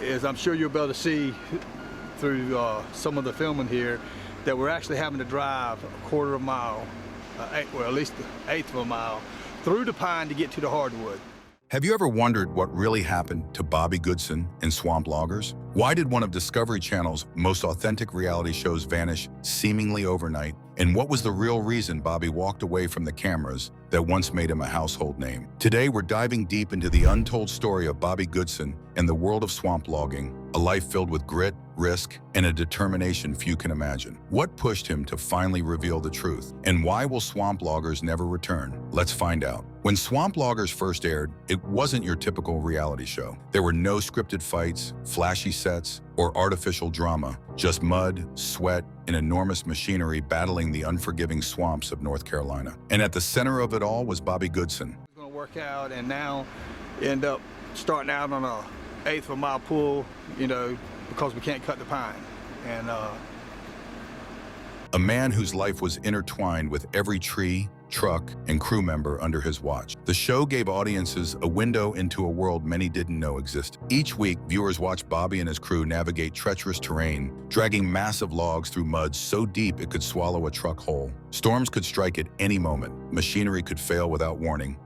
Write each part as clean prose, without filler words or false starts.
is I'm sure you'll be able to see through some of the filming here that we're actually having to drive a quarter of a mile, well, at least an eighth of a mile, through the pine to get to the hardwood. Have you ever wondered what really happened to Bobby Goodson and swamp loggers? Why did one of Discovery Channel's most authentic reality shows vanish seemingly overnight? And what was the real reason Bobby walked away from the cameras that once made him a household name? Today, we're diving deep into the untold story of Bobby Goodson and the world of swamp logging, a life filled with grit, risk, and a determination few can imagine. What pushed him to finally reveal the truth? And why will swamp loggers never return? Let's find out. When Swamp Loggers first aired, it wasn't your typical reality show. There were no scripted fights, flashy sets, or artificial drama, just mud, sweat, and enormous machinery battling the unforgiving swamps of North Carolina. And at the center of it all was Bobby Goodson. Going to work out and now end up starting out on a eighth of a mile pull, because we can't cut the pine. And a man whose life was intertwined with every tree, truck, and crew member under his watch. The show gave audiences a window into a world many didn't know existed. Each week, viewers watched Bobby and his crew navigate treacherous terrain, dragging massive logs through mud so deep it could swallow a truck whole. Storms could strike at any moment. Machinery could fail without warning.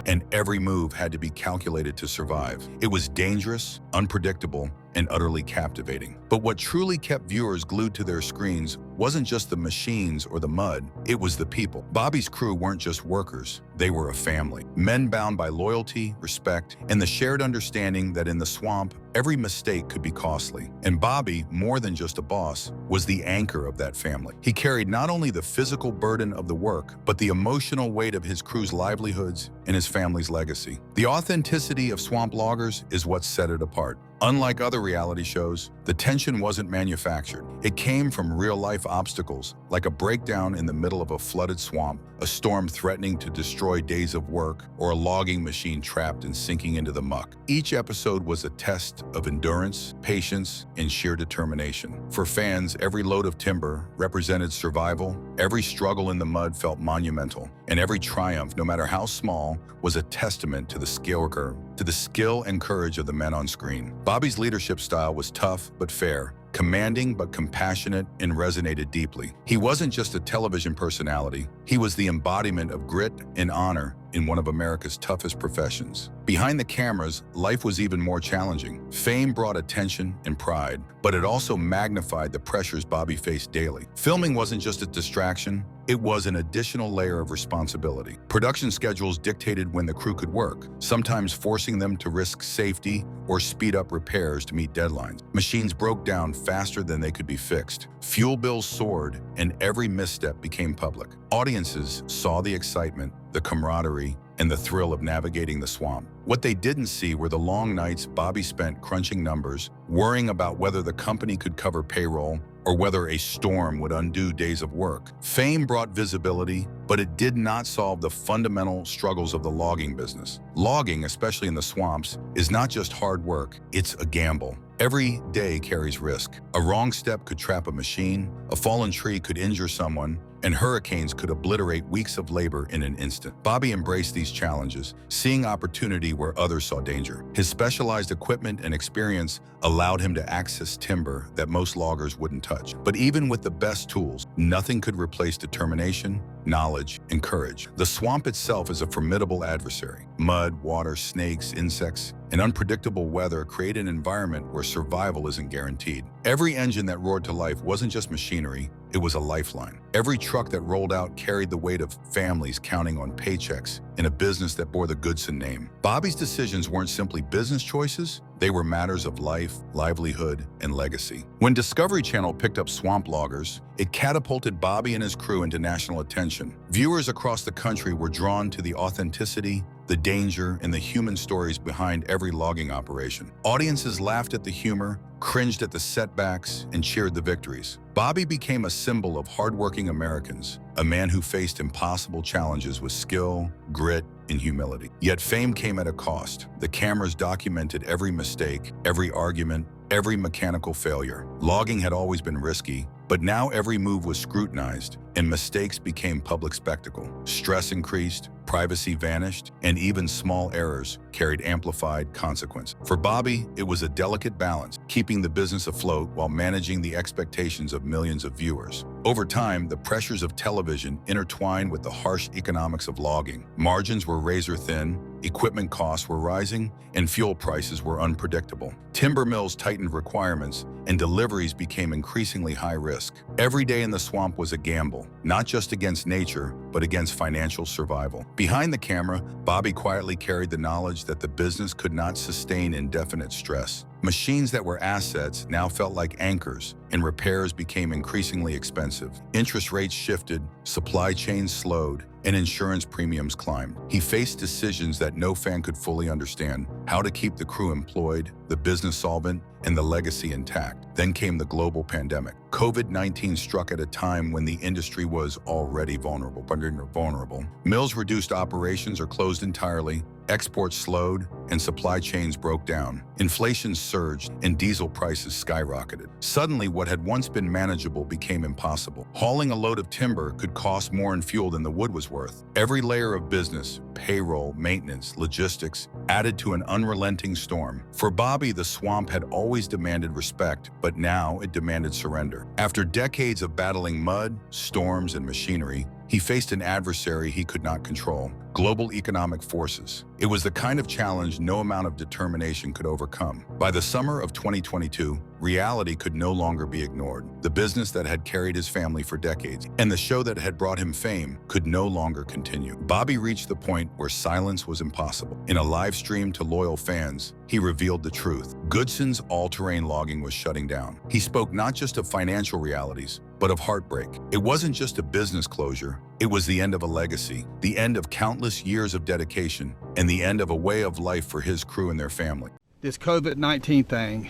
And every move had to be calculated to survive. It was dangerous, unpredictable, and utterly captivating. But what truly kept viewers glued to their screens wasn't just the machines or the mud, it was the people. Bobby's crew weren't just workers, they were a family. Men bound by loyalty, respect, and the shared understanding that in the swamp, every mistake could be costly. And Bobby, more than just a boss, was the anchor of that family. He carried not only the physical burden of the work, but the emotional weight of his crew's livelihoods and his family's legacy. The authenticity of Swamp Loggers is what set it apart. Unlike other reality shows, the tension wasn't manufactured. It came from real-life obstacles, like a breakdown in the middle of a flooded swamp, a storm threatening to destroy days of work, or a logging machine trapped and sinking into the muck. Each episode was a test of endurance, patience, and sheer determination. For fans, every load of timber represented survival, every struggle in the mud felt monumental, and every triumph, no matter how small, was a testament to the skill and courage of the men on screen. Bobby's leadership style was tough but fair, commanding but compassionate, and resonated deeply. He wasn't just a television personality, he was the embodiment of grit and honor in one of America's toughest professions. Behind the cameras, life was even more challenging. Fame brought attention and pride, but it also magnified the pressures Bobby faced daily. Filming wasn't just a distraction, it was an additional layer of responsibility. Production schedules dictated when the crew could work, sometimes forcing them to risk safety or speed up repairs to meet deadlines. Machines broke down faster than they could be fixed. Fuel bills soared, and every misstep became public. Audiences saw the excitement, the camaraderie, and the thrill of navigating the swamp. What they didn't see were the long nights Bobby spent crunching numbers, worrying about whether the company could cover payroll or whether a storm would undo days of work. Fame brought visibility, but it did not solve the fundamental struggles of the logging business. Logging, especially in the swamps, is not just hard work, it's a gamble. Every day carries risk. A wrong step could trap a machine, a fallen tree could injure someone, and hurricanes could obliterate weeks of labor in an instant. Bobby embraced these challenges, seeing opportunity where others saw danger. His specialized equipment and experience allowed him to access timber that most loggers wouldn't touch. But even with the best tools, nothing could replace determination, knowledge, and courage. The swamp itself is a formidable adversary. Mud, water, snakes, insects, and unpredictable weather create an environment where survival isn't guaranteed. Every engine that roared to life wasn't just machinery, it was a lifeline. Every truck that rolled out carried the weight of families counting on paychecks in a business that bore the Goodson name. Bobby's decisions weren't simply business choices, they were matters of life, livelihood, and legacy. When Discovery Channel picked up Swamp Loggers, it catapulted Bobby and his crew into national attention. Viewers across the country were drawn to the authenticity, the danger, and the human stories behind every logging operation. Audiences laughed at the humor, cringed at the setbacks, and cheered the victories. Bobby became a symbol of hardworking Americans, a man who faced impossible challenges with skill, grit, and humility. Yet fame came at a cost. The cameras documented every mistake, every argument, every mechanical failure. Logging had always been risky, but now every move was scrutinized, and mistakes became public spectacle. Stress increased, privacy vanished, and even small errors carried amplified consequence. For Bobby, it was a delicate balance, keeping the business afloat while managing the expectations of millions of viewers. Over time, the pressures of television intertwined with the harsh economics of logging. Margins were razor thin, equipment costs were rising, and fuel prices were unpredictable. Timber mills tightened requirements, and deliveries became increasingly high risk. Every day in the swamp was a gamble, not just against nature, but against financial survival. Behind the camera, Bobby quietly carried the knowledge that the business could not sustain indefinite stress. Machines that were assets now felt like anchors, and repairs became increasingly expensive. Interest rates shifted, supply chains slowed, and insurance premiums climbed. He faced decisions that no fan could fully understand: how to keep the crew employed, the business solvent, and the legacy intact. Then came the global pandemic. COVID-19 struck at a time when the industry was already vulnerable. Mills reduced operations or closed entirely, exports slowed, and supply chains broke down. Inflation surged, and diesel prices skyrocketed. Suddenly, what had once been manageable became impossible. Hauling a load of timber could cost more in fuel than the wood was worth. Every layer of business, payroll, maintenance, logistics, added to an unrelenting storm. For Bobby, the swamp had always demanded respect, but now it demanded surrender. After decades of battling mud, storms, and machinery, he faced an adversary he could not control: global economic forces. It was the kind of challenge no amount of determination could overcome. By the summer of 2022, reality could no longer be ignored. The business that had carried his family for decades and the show that had brought him fame could no longer continue. Bobby reached the point where silence was impossible. In a live stream to loyal fans, he revealed the truth. Goodson's all-terrain logging was shutting down. He spoke not just of financial realities, but of heartbreak. It wasn't just a business closure, it was the end of a legacy, the end of countless years of dedication, and the end of a way of life for his crew and their family. This COVID-19 thing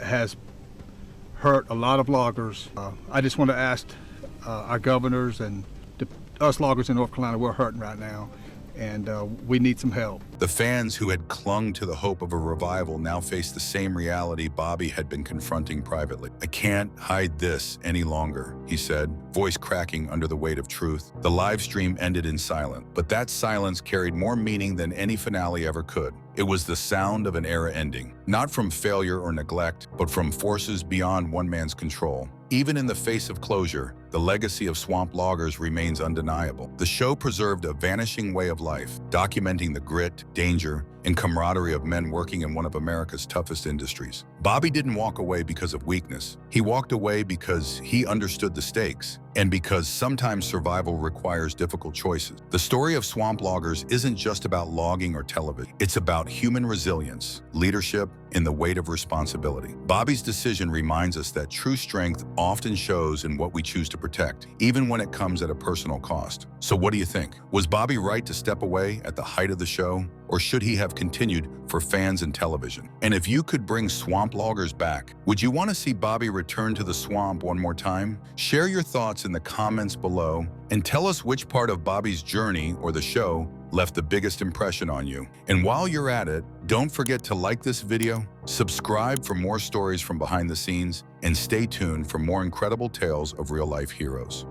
has hurt a lot of loggers. I just want to ask our governors and us loggers in North Carolina, we're hurting right now, and we need some help. The fans who had clung to the hope of a revival now faced the same reality Bobby had been confronting privately. "I can't hide this any longer," he said, voice cracking under the weight of truth. The live stream ended in silence, but that silence carried more meaning than any finale ever could. It was the sound of an era ending, not from failure or neglect, but from forces beyond one man's control. Even in the face of closure, the legacy of swamp loggers remains undeniable. The show preserved a vanishing way of life, documenting the grit, danger, and camaraderie of men working in one of America's toughest industries. Bobby didn't walk away because of weakness. He walked away because he understood the stakes, and because sometimes survival requires difficult choices. The story of swamp loggers isn't just about logging or television. It's about human resilience, leadership, and the weight of responsibility. Bobby's decision reminds us that true strength often shows in what we choose to protect, even when it comes at a personal cost. So what do you think? Was Bobby right to step away at the height of the show? Or should he have continued for fans and television? And if you could bring swamp loggers back, would you want to see Bobby return to the swamp one more time? Share your thoughts in the comments below and tell us which part of Bobby's journey or the show left the biggest impression on you. And while you're at it, don't forget to like this video, subscribe for more stories from behind the scenes, and stay tuned for more incredible tales of real-life heroes.